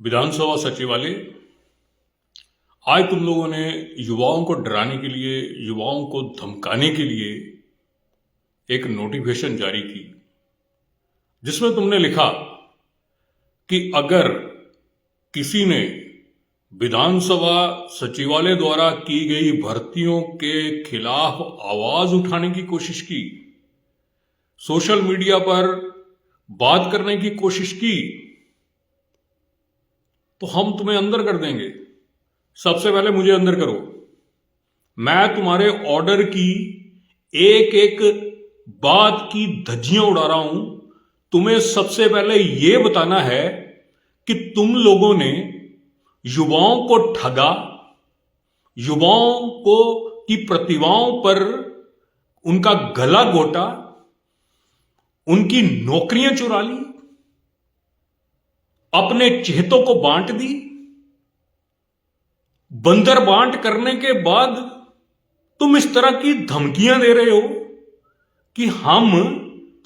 विधानसभा सचिवालय आज तुम लोगों ने युवाओं को डराने के लिए, युवाओं को धमकाने के लिए एक नोटिफिकेशन जारी की, जिसमें तुमने लिखा कि अगर किसी ने विधानसभा सचिवालय द्वारा की गई भर्तियों के खिलाफ आवाज उठाने की कोशिश की, सोशल मीडिया पर बात करने की कोशिश की, तो हम तुम्हें अंदर कर देंगे। सबसे पहले मुझे अंदर करो। मैं तुम्हारे ऑर्डर की एक एक बात की धज्जियां उड़ा रहा हूं। तुम्हें सबसे पहले यह बताना है कि तुम लोगों ने युवाओं को ठगा, युवाओं को की प्रतिभाओं पर उनका गला घोटा, उनकी नौकरियां चुरा ली, अपने चहेतों को बांट दी। बंदर बांट करने के बाद तुम इस तरह की धमकियां दे रहे हो कि हम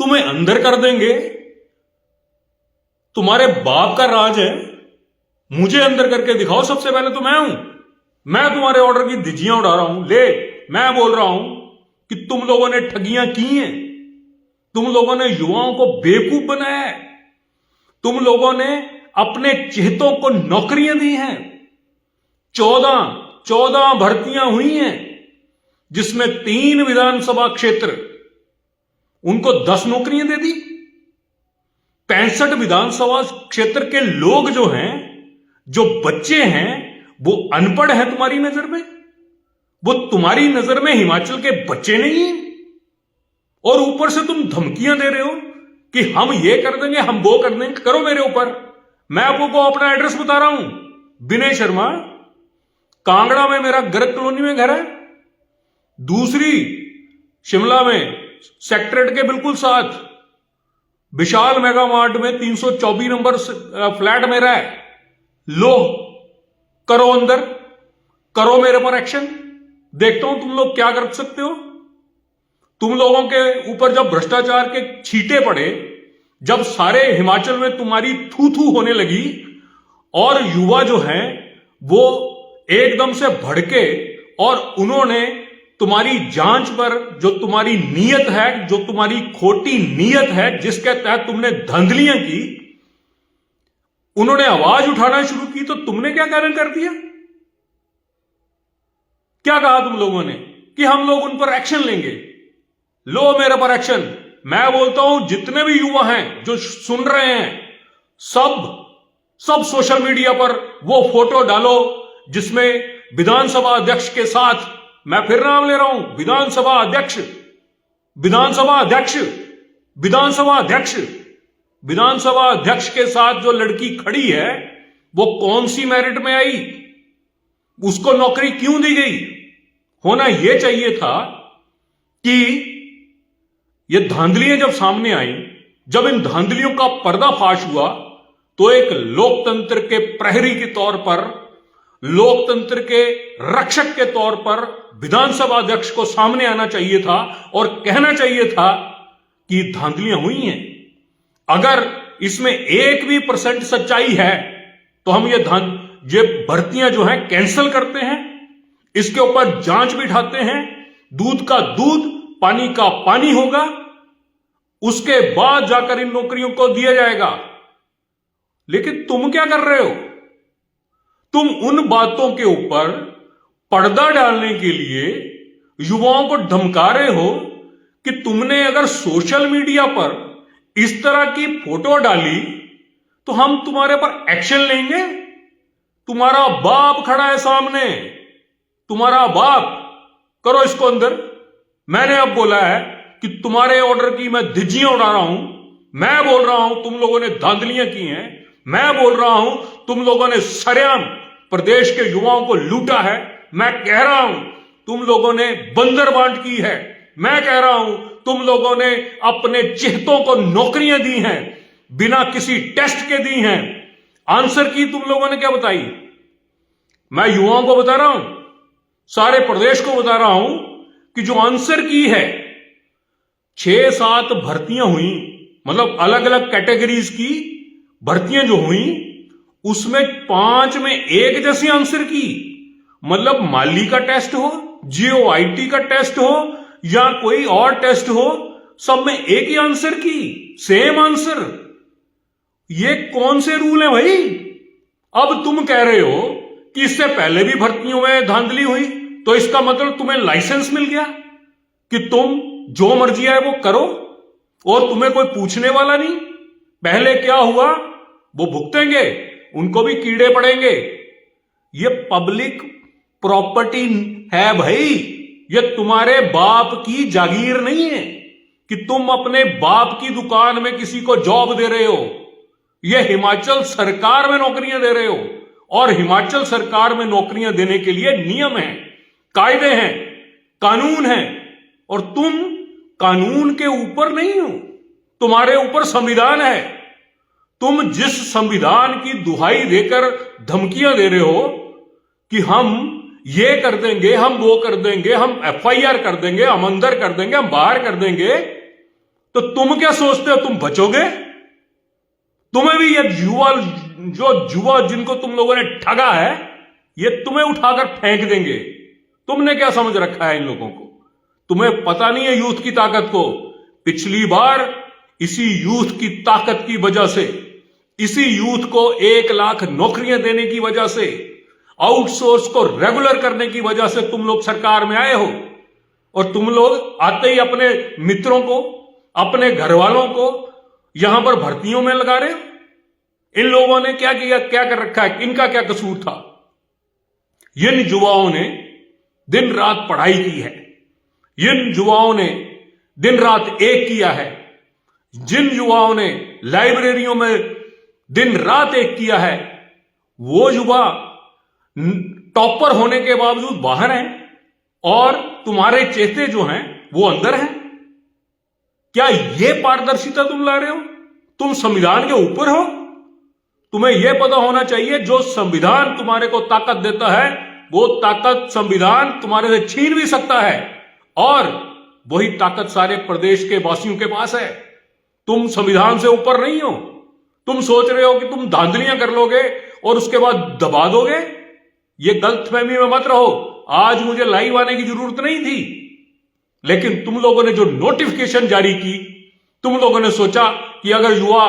तुम्हें अंदर कर देंगे। तुम्हारे बाप का राज है, मुझे अंदर करके दिखाओ। सबसे पहले तो मैं हूं, मैं तुम्हारे ऑर्डर की धज्जियां उड़ा रहा हूं। मैं बोल रहा हूं कि तुम लोगों ने ठगियां की हैं, तुम लोगों ने युवाओं को बेवकूफ बनाया है, तुम लोगों ने अपने चहेतों को नौकरियां दी हैं। 14 भर्तियां हुई हैं, जिसमें 3 विधानसभा क्षेत्र, उनको 10 नौकरियां दे दी। 65 विधानसभा क्षेत्र के लोग जो हैं, जो बच्चे हैं, वो अनपढ़ हैं तुम्हारी नजर में। वो तुम्हारी नजर में हिमाचल के बच्चे नहीं हैं। और ऊपर से तुम धमकियां दे रहे हो कि हम ये कर देंगे, हम वो कर देंगे। करो मेरे ऊपर। मैं आपको अपना एड्रेस बता रहा हूं। विनय शर्मा, कांगड़ा में मेरा गर्ग कॉलोनी में घर है। दूसरी शिमला में सेक्रेटरीट के बिल्कुल साथ विशाल मेगा मार्ट में 324 नंबर फ्लैट मेरा है। लो, करो अंदर, करो मेरे पर एक्शन। देखता हूं तुम लोग क्या कर सकते हो। तुम लोगों के ऊपर जब भ्रष्टाचार के छींटे पड़े, जब सारे हिमाचल में तुम्हारी थू थू होने लगी और युवा जो हैं वो एकदम से भड़के और उन्होंने तुम्हारी जांच पर, जो तुम्हारी नीयत है, जो तुम्हारी खोटी नीयत है, जिसके तहत तुमने धांधलियां की, उन्होंने आवाज उठाना शुरू की, तो तुमने क्या कारण कर दिया? क्या कहा तुम लोगों ने कि हम लोग उन पर एक्शन लेंगे। लो मेरे पर एक्शन। मैं बोलता हूं जितने भी युवा हैं जो सुन रहे हैं, सब सोशल मीडिया पर वो फोटो डालो जिसमें विधानसभा अध्यक्ष के साथ, मैं फिर नाम ले रहा हूं, विधानसभा अध्यक्ष, विधानसभा अध्यक्ष, विधानसभा अध्यक्ष, विधानसभा अध्यक्ष के साथ जो लड़की खड़ी है वो कौन सी मेरिट में आई, उसको नौकरी क्यों दी गई। होना यह चाहिए था कि ये धांधलियां जब सामने आई, जब इन धांधलियों का पर्दाफाश हुआ, तो एक लोकतंत्र के प्रहरी के तौर पर, लोकतंत्र के रक्षक के तौर पर विधानसभा अध्यक्ष को सामने आना चाहिए था और कहना चाहिए था कि धांधलियां हुई हैं। अगर इसमें 1% भी सच्चाई है तो हम ये भर्तियां जो हैं कैंसिल करते हैं, इसके ऊपर जांच बिठाते हैं, दूध का दूध, पानी का पानी होगा, उसके बाद जाकर इन नौकरियों को दिया जाएगा। लेकिन तुम क्या कर रहे हो? तुम उन बातों के ऊपर पर्दा डालने के लिए युवाओं को धमका रहे हो कि तुमने अगर सोशल मीडिया पर इस तरह की फोटो डाली तो हम तुम्हारे पर एक्शन लेंगे। तुम्हारा बाप खड़ा है सामने, तुम्हारा बाप। करो इसको अंदर। मैंने अब बोला है कि तुम्हारे ऑर्डर की मैं धज्जियां उड़ा रहा हूं। मैं बोल रहा हूं तुम लोगों ने धांधलियां की हैं। मैं बोल रहा हूं तुम लोगों ने सरेआम प्रदेश के युवाओं को लूटा है। मैं कह रहा हूं तुम लोगों ने बंदर बांट की है। मैं कह रहा हूं तुम लोगों ने अपने चहेतों को नौकरियां दी हैं, बिना किसी टेस्ट के दी हैं। आंसर की तुम लोगों ने क्या बताई? मैं युवाओं को बता रहा हूं, सारे प्रदेश को बता रहा हूं कि जो आंसर की है, 6-7 भर्तियां हुई, मतलब अलग अलग कैटेगरीज की भर्तियां जो हुई, उसमें 5 में एक जैसी आंसर की। मतलब माली का टेस्ट हो, जीओआईटी का टेस्ट हो या कोई और टेस्ट हो, सब में एक ही आंसर की, सेम आंसर। ये कौन से रूल है भाई? अब तुम कह रहे हो कि इससे पहले भी भर्तियों में धांधली हुई, तो इसका मतलब तुम्हें लाइसेंस मिल गया कि तुम जो मर्जी है वो करो और तुम्हें कोई पूछने वाला नहीं। पहले क्या हुआ वो भुगतेंगे, उनको भी कीड़े पड़ेंगे। ये पब्लिक प्रॉपर्टी है भाई, ये तुम्हारे बाप की जागीर नहीं है कि तुम अपने बाप की दुकान में किसी को जॉब दे रहे हो। ये हिमाचल सरकार में नौकरियां दे रहे हो और हिमाचल सरकार में नौकरियां देने के लिए नियम है, कायदे हैं, कानून है और तुम कानून के ऊपर नहीं हो, तुम्हारे ऊपर संविधान है। तुम जिस संविधान की दुहाई देकर धमकियां दे रहे हो कि हम ये कर देंगे, हम वो कर देंगे, हम एफआईआर कर देंगे, हम अंदर कर देंगे, हम बाहर कर देंगे, तो तुम क्या सोचते हो तुम बचोगे? तुम्हें भी ये जुआ जिनको तुम लोगों ने ठगा है, ये तुम्हें उठाकर फेंक देंगे। तुमने क्या समझ रखा है इन लोगों को? तुम्हें पता नहीं है यूथ की ताकत को। पिछली बार इसी यूथ की ताकत की वजह से, इसी यूथ को 1 लाख नौकरियां देने की वजह से, आउटसोर्स को रेगुलर करने की वजह से तुम लोग सरकार में आए हो। और तुम लोग आते ही अपने मित्रों को, अपने घर वालों को यहां पर भर्तियों में लगा रहे हो। इन लोगों ने क्या किया, क्या कर रखा है, इनका क्या कसूर था? इन युवाओं ने दिन रात पढ़ाई की है, इन युवाओं ने दिन रात एक किया है, जिन युवाओं ने लाइब्रेरियों में दिन रात एक किया है, वो युवा टॉपर होने के बावजूद बाहर हैं और तुम्हारे चेते जो हैं वो अंदर हैं। क्या ये पारदर्शिता तुम ला रहे हो? तुम संविधान के ऊपर हो? तुम्हें यह पता होना चाहिए जो संविधान तुम्हारे को ताकत देता है, वो ताकत संविधान तुम्हारे से छीन भी सकता है और वही ताकत सारे प्रदेश के वासियों के पास है। तुम संविधान से ऊपर नहीं हो। तुम सोच रहे हो कि तुम धांधलियां कर लोगे और उसके बाद दबा दोगे। ये गलतफहमी में मत रहो। आज मुझे लाइव आने की जरूरत नहीं थी, लेकिन तुम लोगों ने जो नोटिफिकेशन जारी की, तुम लोगों ने सोचा कि अगर युवा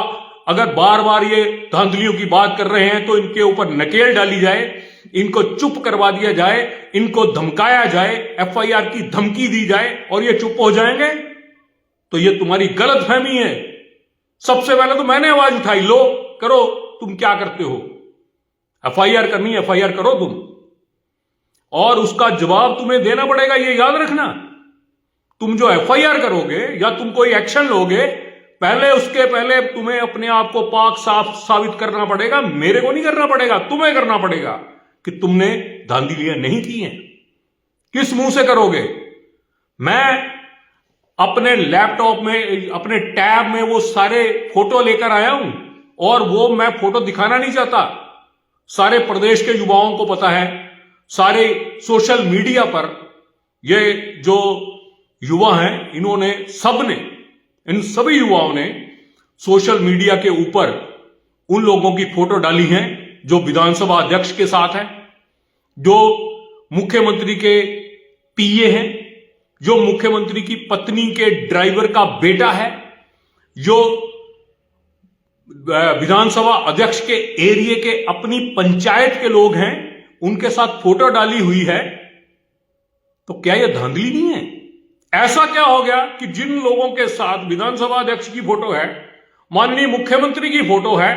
अगर बार बार ये धांधलियों की बात कर रहे हैं तो इनके ऊपर नकेल डाली जाए, इनको चुप करवा दिया जाए, इनको धमकाया जाए, एफआईआर की धमकी दी जाए और ये चुप हो जाएंगे। तो ये तुम्हारी गलतफहमी है। सबसे पहले तो मैंने आवाज उठाई, लो करो, तुम क्या करते हो? एफआईआर करनी है, एफआईआर करो तुम, और उसका जवाब तुम्हें देना पड़ेगा। ये याद रखना, तुम जो एफआईआर करोगे या तुम कोई एक्शन लोगे, पहले उसके पहले तुम्हें अपने आप को पाक साफ साबित करना पड़ेगा। मेरे को नहीं करना पड़ेगा, तुम्हें करना पड़ेगा कि तुमने धांधलियां नहीं की हैं। किस मुंह से करोगे? मैं अपने लैपटॉप में, अपने टैब में वो सारे फोटो लेकर आया हूं और वो मैं फोटो दिखाना नहीं चाहता। सारे प्रदेश के युवाओं को पता है, सारे सोशल मीडिया पर ये जो युवा हैं, इन्होंने सबने, इन सभी युवाओं ने सोशल मीडिया के ऊपर उन लोगों की फोटो डाली हैं जो विधानसभा अध्यक्ष के साथ हैं, जो मुख्यमंत्री के पीए हैं, जो मुख्यमंत्री की पत्नी के ड्राइवर का बेटा है, जो विधानसभा अध्यक्ष के एरिया के अपनी पंचायत के लोग हैं, उनके साथ फोटो डाली हुई है। तो क्या यह धांधली नहीं है? ऐसा क्या हो गया कि जिन लोगों के साथ विधानसभा अध्यक्ष की फोटो है, माननीय मुख्यमंत्री की फोटो है,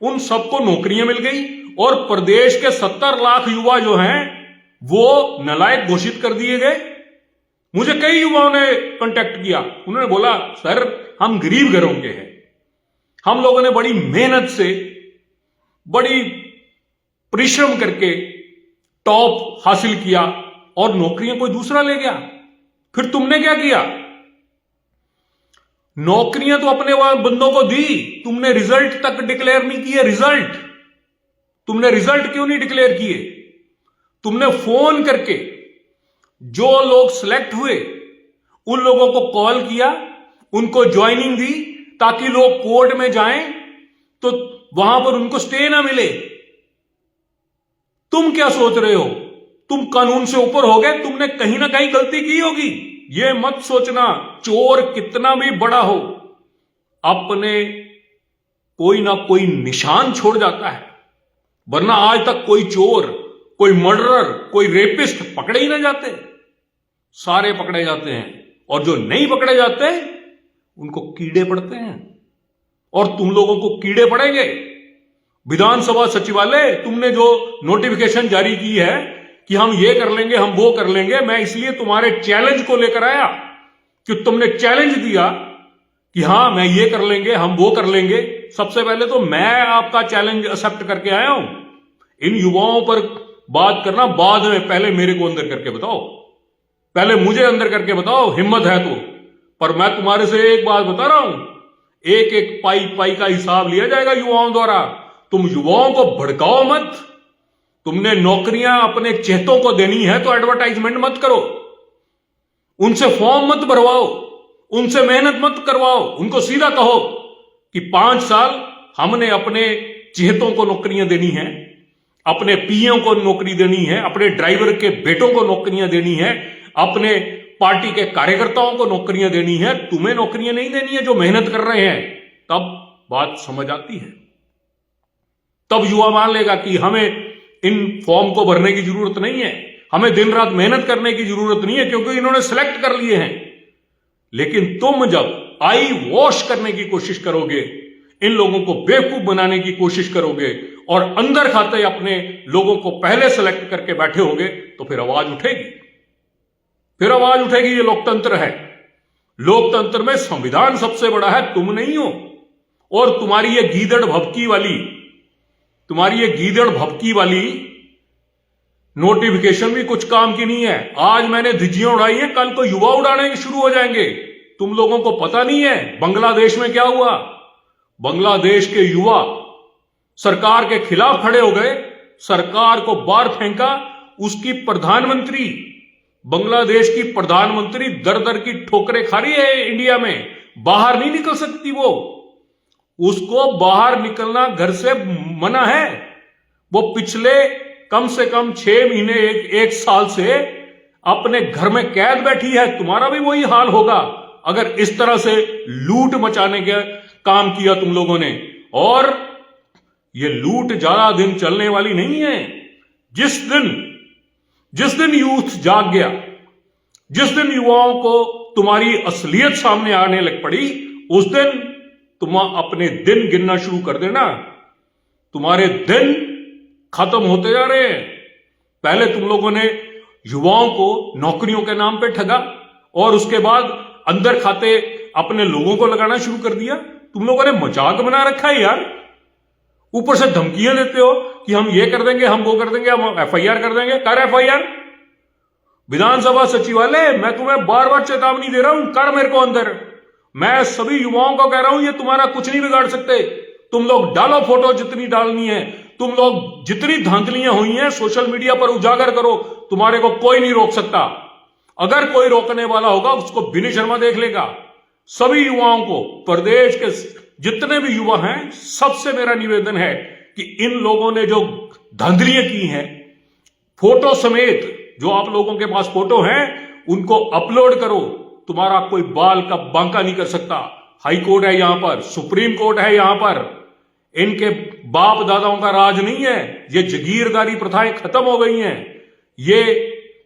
उन सबको नौकरियां मिल गई और प्रदेश के 70 लाख युवा जो हैं वो नालायक घोषित कर दिए गए। मुझे कई युवाओं ने कांटेक्ट किया, उन्होंने बोला सर हम गरीब घरों के हैं, हम लोगों ने बड़ी मेहनत से, बड़ी परिश्रम करके टॉप हासिल किया और नौकरियां कोई दूसरा ले गया। फिर तुमने क्या किया? नौकरियां तो अपने बंदों को दी, तुमने रिजल्ट तक डिक्लेयर नहीं किए। रिजल्ट तुमने रिजल्ट क्यों नहीं डिक्लेयर किए? तुमने फोन करके जो लोग सिलेक्ट हुए उन लोगों को कॉल किया, उनको ज्वाइनिंग दी ताकि लोग कोर्ट में जाएं तो वहां पर उनको स्टे ना मिले। तुम क्या सोच रहे हो? तुम कानून से ऊपर हो गए, तुमने कहीं ना कहीं गलती की होगी। ये मत सोचना चोर कितना भी बड़ा हो अपने कोई ना कोई निशान छोड़ जाता है, वरना आज तक कोई चोर, कोई मर्डरर, कोई रेपिस्ट पकड़े ही ना जाते। सारे पकड़े जाते हैं, और जो नहीं पकड़े जाते उनको कीड़े पड़ते हैं, और तुम लोगों को कीड़े पड़ेंगे। विधानसभा सचिवालय, तुमने जो नोटिफिकेशन जारी की है कि हम ये कर लेंगे, हम वो कर लेंगे, मैं इसलिए तुम्हारे चैलेंज को लेकर आया कि तुमने चैलेंज दिया कि हां मैं ये कर लेंगे, हम वो कर लेंगे। सबसे पहले तो मैं आपका चैलेंज एक्सेप्ट करके आया हूं। इन युवाओं पर बात करना बाद में, पहले मेरे को अंदर करके बताओ, पहले मुझे अंदर करके बताओ, हिम्मत है तो। पर मैं तुम्हारे से एक बात बता रहा हूं, एक एक पाई पाई का हिसाब लिया जाएगा युवाओं द्वारा। तुम युवाओं को भड़काओ मत। तुमने नौकरियां अपने चेतों को देनी है तो एडवर्टाइजमेंट मत करो, उनसे फॉर्म मत भरवाओ, उनसे मेहनत मत करवाओ। उनको सीधा कहो कि 5 साल हमने अपने चेतों को नौकरियां देनी है, अपने पीओ को नौकरी देनी है, अपने ड्राइवर के बेटों को नौकरियां देनी है, अपने पार्टी के कार्यकर्ताओं को नौकरियां देनी है। तुम्हें नौकरियां नहीं देनी है जो मेहनत कर रहे हैं। तब बात समझ आती है, तब युवा मान लेगा कि हमें इन फॉर्म को भरने की जरूरत नहीं है, हमें दिन रात मेहनत करने की जरूरत नहीं है, क्योंकि इन्होंने सिलेक्ट कर लिए हैं। लेकिन तुम जब आई वॉश करने की कोशिश करोगे, इन लोगों को बेवकूफ बनाने की कोशिश करोगे, और अंदर खाते अपने लोगों को पहले सेलेक्ट करके बैठे होगे, तो फिर आवाज उठेगी, फिर आवाज उठेगी। ये लोकतंत्र है। लोकतंत्र में संविधान सबसे बड़ा है, तुम नहीं हो। और तुम्हारी ये गीदड़ भभकी वाली नोटिफिकेशन भी कुछ काम की नहीं है। आज मैंने धिज्जियां उड़ाई हैं, कल को युवा उड़ाने शुरू हो जाएंगे। तुम लोगों को पता नहीं है बांग्लादेश में क्या हुआ। बांग्लादेश के युवा सरकार के खिलाफ खड़े हो गए, सरकार को बाहर फेंका। उसकी प्रधानमंत्री, बांग्लादेश की प्रधानमंत्री दर दर की ठोकरें खा रही है इंडिया में, बाहर नहीं निकल सकती वो। उसको बाहर निकलना घर से मना है। वो पिछले कम से कम 6 महीने, एक साल से अपने घर में कैद बैठी है। तुम्हारा भी वही हाल होगा अगर इस तरह से लूट मचाने का काम किया तुम लोगों ने। और ये लूट ज्यादा दिन चलने वाली नहीं है। जिस दिन यूथ जाग गया, जिस दिन युवाओं को तुम्हारी असलियत सामने आने लग पड़ी, उस दिन तुम अपने दिन गिनना शुरू कर देना। तुम्हारे दिन खत्म होते जा रहे हैं। पहले तुम लोगों ने युवाओं को नौकरियों के नाम पे ठगा, और उसके बाद अंदर खाते अपने लोगों को लगाना शुरू कर दिया। तुम लोगों ने मजाक बना रखा है यार। ऊपर से धमकियां देते हो कि हम ये कर देंगे, हम वो कर देंगे, हम एफआईआर कर देंगे। कर एफआईआर। विधानसभा सचिवालय, मैं तुम्हें बार बार चेतावनी दे रहा हूं, कर मेरे को अंदर। मैं सभी युवाओं को कह रहा हूं, ये तुम्हारा कुछ नहीं बिगाड़ सकते। तुम लोग डालो फोटो जितनी डालनी है, तुम लोग जितनी धांधलियां हुई हैं सोशल मीडिया पर उजागर करो, तुम्हारे को कोई नहीं रोक सकता। अगर कोई रोकने वाला होगा उसको विनय शर्मा देख लेगा। सभी युवाओं को, प्रदेश के जितने भी युवा हैं, सबसे मेरा निवेदन है कि इन लोगों ने जो धांधलियां की हैं, फोटो समेत जो आप लोगों के पास फोटो हैं उनको अपलोड करो। तुम्हारा कोई बाल का बांका नहीं कर सकता। हाई कोर्ट है यहां पर, सुप्रीम कोर्ट है यहां पर। इनके बाप दादाओं का राज नहीं है। ये जागीरदारी प्रथाएं खत्म हो गई हैं। ये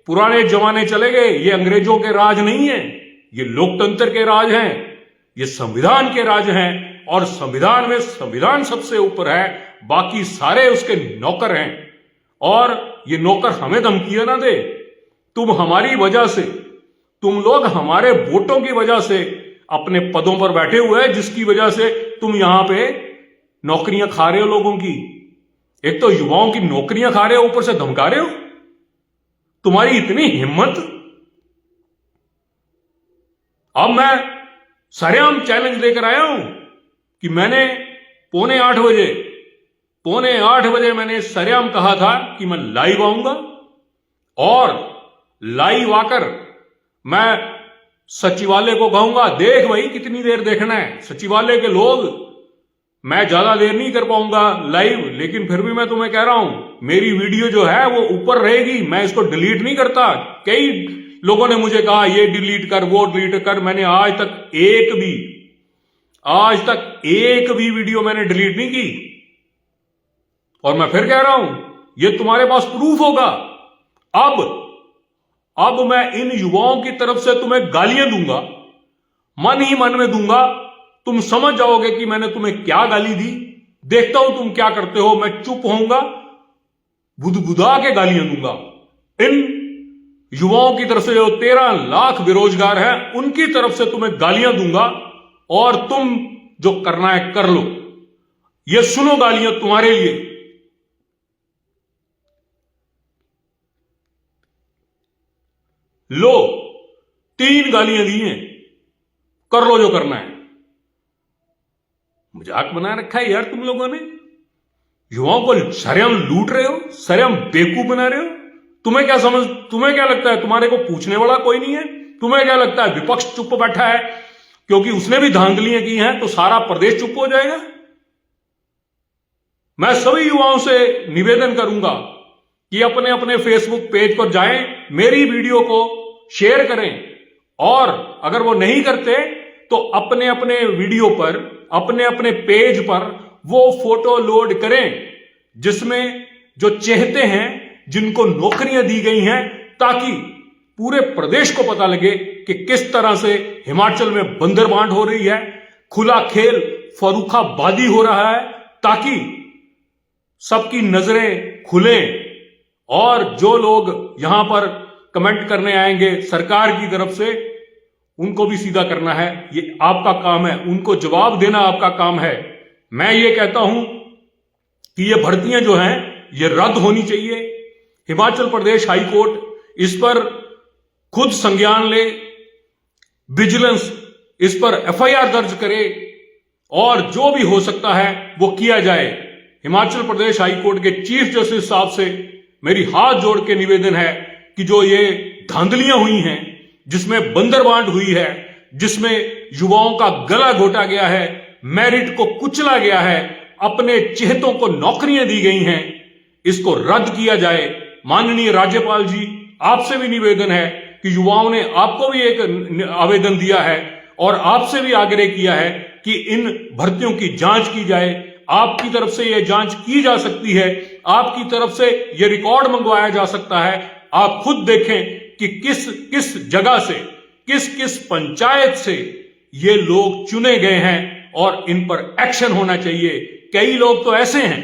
पुराने जमाने चले गए। ये अंग्रेजों के राज नहीं है, ये लोकतंत्र के राज हैं, ये संविधान के राज हैं। और संविधान में संविधान सबसे ऊपर है, बाकी सारे उसके नौकर हैं। और ये नौकर हमें धमकियां ना दे। तुम हमारी वजह से, तुम लोग हमारे वोटों की वजह से अपने पदों पर बैठे हुए हैं, जिसकी वजह से तुम यहां पे नौकरियां खा रहे हो लोगों की। एक तो युवाओं की नौकरियां खा रहे हो, ऊपर से धमका रहे हो। तुम्हारी इतनी हिम्मत। अब मैं सरेआम चैलेंज लेकर आया हूं कि मैंने 7:45 बजे मैंने सरेआम कहा था कि मैं लाइव आऊंगा, और लाइव आकर मैं सचिवालय को कहूंगा, देख भाई कितनी देर देखना है। सचिवालय के लोग मैं ज्यादा देर नहीं कर पाऊंगा लाइव, लेकिन फिर भी मैं तुम्हें कह रहा हूं मेरी वीडियो जो है वो ऊपर रहेगी, मैं इसको डिलीट नहीं करता। कई लोगों ने मुझे कहा ये डिलीट कर वो डिलीट कर, मैंने आज तक एक भी वीडियो मैंने डिलीट नहीं की। और मैं फिर कह रहा हूं ये तुम्हारे पास प्रूफ होगा। अब मैं इन युवाओं की तरफ से तुम्हें गालियां दूंगा, मन ही मन में दूंगा, तुम समझ जाओगे कि मैंने तुम्हें क्या गाली दी। देखता हूं तुम क्या करते हो। मैं चुप होऊंगा, बुदबुदा के गालियां दूंगा। इन युवाओं की तरफ से जो 13 लाख बेरोजगार हैं उनकी तरफ से तुम्हें गालियां दूंगा, और तुम जो करना है कर लो। ये सुनो गालियां तुम्हारे लिए। लो 3 गालियां दी हैं, कर लो जो करना है। मजाक बना रखा है यार तुम लोगों ने। युवाओं को सरेआम लूट रहे हो, सरेआम बेवकूफ बना रहे हो। तुम्हें क्या लगता है तुम्हारे को पूछने वाला कोई नहीं है? तुम्हें क्या लगता है विपक्ष चुप बैठा है क्योंकि उसने भी धांधलियां की हैं तो सारा प्रदेश चुप हो जाएगा? मैं सभी युवाओं से निवेदन करूंगा कि अपने अपने फेसबुक पेज पर जाएं, मेरी वीडियो को शेयर करें, और अगर वो नहीं करते तो अपने अपने वीडियो पर, अपने अपने पेज पर वो फोटो लोड करें जिसमें जो चाहते हैं, जिनको नौकरियां दी गई हैं, ताकि पूरे प्रदेश को पता लगे कि किस तरह से हिमाचल में बंदरबांट हो रही है, खुला खेल फरूखाबादी हो रहा है, ताकि सबकी नजरें खुलें। और जो लोग यहां पर कमेंट करने आएंगे सरकार की तरफ से, उनको भी सीधा करना है। ये आपका काम है, उनको जवाब देना आपका काम है। मैं ये कहता हूं कि ये भर्तियां जो हैं ये रद्द होनी चाहिए। हिमाचल प्रदेश हाई कोर्ट इस पर खुद संज्ञान ले, विजिलेंस इस पर एफआईआर दर्ज करे, और जो भी हो सकता है वो किया जाए। हिमाचल प्रदेश हाई कोर्ट के चीफ जस्टिस साहब से मेरी हाथ जोड़ के निवेदन है कि जो ये धांधलियां हुई हैं, जिसमें बंदरबांट हुई है, जिसमें युवाओं का गला घोटा गया है, मेरिट को कुचला गया है, अपने चेहतों को नौकरियां दी गई हैं, इसको रद्द किया जाए। माननीय राज्यपाल जी, आपसे भी निवेदन है कि युवाओं ने आपको भी एक आवेदन दिया है और आपसे भी आग्रह किया है कि इन भर्तियों की जांच की जाए। आपकी तरफ से यह जांच की जा सकती है, आपकी तरफ से यह रिकॉर्ड मंगवाया जा सकता है। आप खुद देखें कि किस किस जगह से, किस किस पंचायत से ये लोग चुने गए हैं, और इन पर एक्शन होना चाहिए। कई लोग तो ऐसे हैं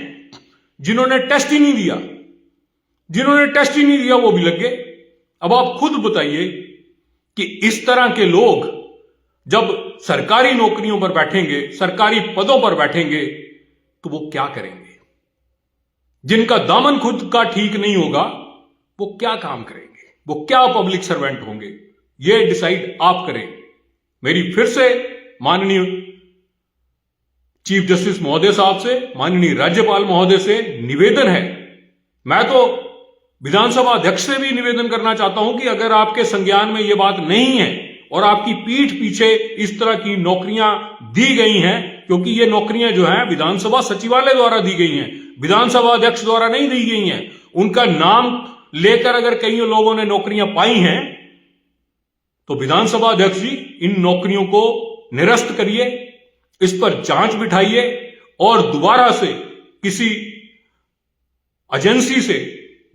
जिन्होंने टेस्ट ही नहीं दिया, वो भी लग गए। अब आप खुद बताइए कि इस तरह के लोग जब सरकारी नौकरियों पर बैठेंगे, सरकारी पदों पर बैठेंगे, तो वो क्या करेंगे? जिनका दामन खुद का ठीक नहीं होगा वो क्या काम करेंगे? वो क्या पब्लिक सर्वेंट होंगे? ये डिसाइड आप करें। मेरी फिर से माननीय चीफ जस्टिस महोदय साहब से, माननीय राज्यपाल महोदय से निवेदन है। मैं तो विधानसभा अध्यक्ष से भी निवेदन करना चाहता हूं कि अगर आपके संज्ञान में यह बात नहीं है और आपकी पीठ पीछे इस तरह की नौकरियां दी गई हैं, क्योंकि ये नौकरियां जो हैं विधानसभा सचिवालय द्वारा दी गई हैं, विधानसभा अध्यक्ष द्वारा नहीं दी गई हैं। उनका नाम लेकर अगर कई लोगों ने नौकरियां पाई हैं तो विधानसभा अध्यक्ष जी इन नौकरियों को निरस्त करिए, इस पर जांच बिठाइए, और दोबारा से किसी एजेंसी से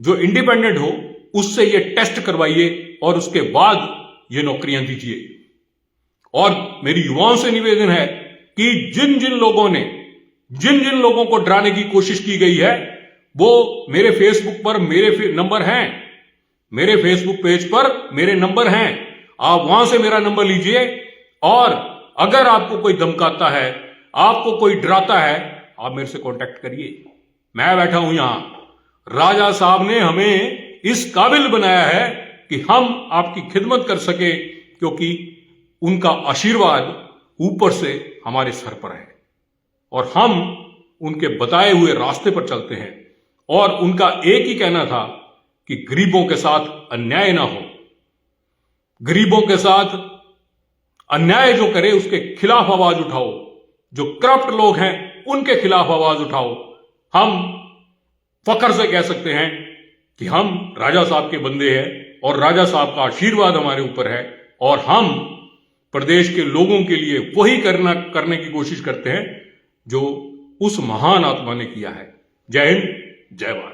जो इंडिपेंडेंट हो उससे ये टेस्ट करवाइए और उसके बाद ये नौकरियां दीजिए। और मेरी युवाओं से निवेदन है कि जिन जिन लोगों को डराने की कोशिश की गई है, वो मेरे फेसबुक पर मेरे नंबर हैं, मेरे फेसबुक पेज पर मेरे नंबर हैं, आप वहां से मेरा नंबर लीजिए। और अगर आपको कोई धमकाता है, आपको कोई डराता है, आप मेरे से कांटेक्ट करिए। मैं बैठा हूं यहां, राजा साहब ने हमें इस काबिल बनाया है कि हम आपकी खिदमत कर सके, क्योंकि उनका आशीर्वाद ऊपर से हमारे सर पर है और हम उनके बताए हुए रास्ते पर चलते हैं। और उनका एक ही कहना था कि गरीबों के साथ अन्याय ना हो, गरीबों के साथ अन्याय जो करे उसके खिलाफ आवाज उठाओ, जो करप्ट लोग हैं उनके खिलाफ आवाज उठाओ। हम फख्र से कह सकते हैं कि हम राजा साहब के बंदे हैं और राजा साहब का आशीर्वाद हमारे ऊपर है और हम प्रदेश के लोगों के लिए वही करने की कोशिश करते हैं जो उस महान आत्मा ने किया है। जय हिंद, जय भारत।